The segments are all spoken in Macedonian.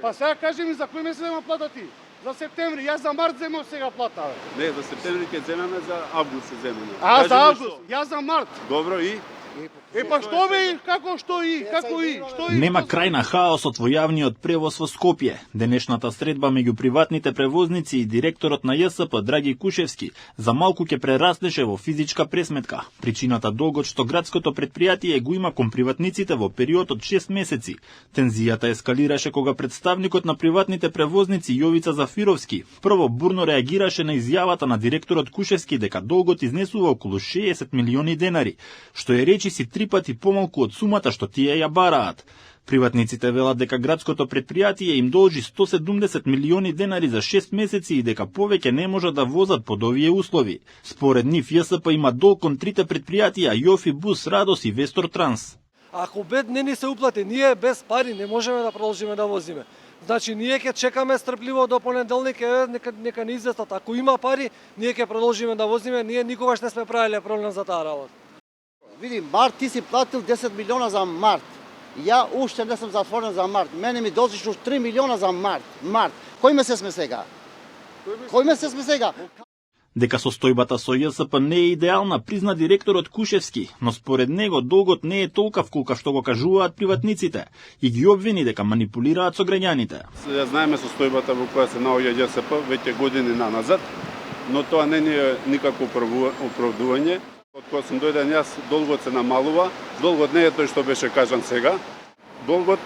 Па сега кажи ми за кој месец зема плата ти? За септември, јас за март земам сега плата. Не, за септември ќе земеме, за август се земеме. За август, јас за март. Добро и? Па што бе, како што и? Нема крај на хаосот во јавниот превоз во Скопје. Денешната средба меѓу приватните превозници и директорот на ЈСП Драги Кушевски за малку ќе прераснеше во физичка пресметка. Причината долгот што градското претпријатие го има кон приватниците во период од 6 месеци. Тензијата ескалираше кога представникот на приватните превозници Јовица Зафировски прво бурно реагираше на изјавата на директорот Кушевски дека долгот изнесува околу 60 милиони денари, што е речиси 3 пати помалку од сумата што тие ја бараат. Приватниците велат дека градското претпријатие им должи 170 милиони денари за 6 месеци и дека повеќе не може да возат под овие услови. Според нив ЈСП има долг кон трите претпријатија Јофи Бус, Радос и Вестор Транс. Ако бед не ни се уплати, ние без пари не можеме да продолжиме да возиме. Значи ние ќе чекаме стрпливо до понеделник, нека ни известат. Ако има пари, ние ќе продолжиме да возиме, ние никогаш не сме правиле проблем за таа работа. Види, март ти си платил 10 милиона за март. Ја уште не сум затворен за март. Мене ми должиш уш 3 милиона за март. Кој месец сме сега? Дека состојбата со ЈСП не е идеална, призна директорот Кушевски, но според него долгот не е толкав колка што го кажуваат приватниците и ги обвини дека манипулираат со граѓаните. Ја знаеме состојбата во која се наоѓа ЈСП веќе години наназад, но тоа не е никакво оправдување. Од кога сум дојден јас, долгот се намалува. Долгот не е тој што беше кажан сега. Долгот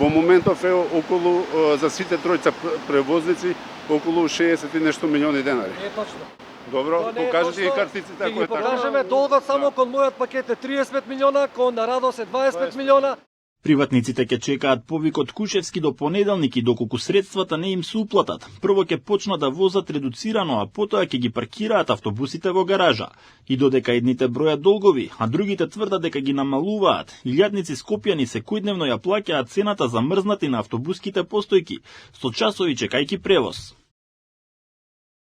во моментов е околу, за сите тројца превозници, околу 60 и нешто милиони денари. Не е точно. Добро, покажете ги картиците ако е така. Покажеме долгот само кон мојот пакет е 35 милиона, кон на Радос е 25 милиона. Приватниците ќе чекаат повик од Кушевски до понеделник и доколку средствата не им се уплатат. Прво ќе почнат да возат редуцирано, а потоа ќе ги паркираат автобусите во гаража. И додека едните бројат долгови, а другите тврдат дека ги намалуваат, илјадници скопјани секојдневно ја плаќаат цената за мрзнати на автобуските постојки, со часови чекајки превоз.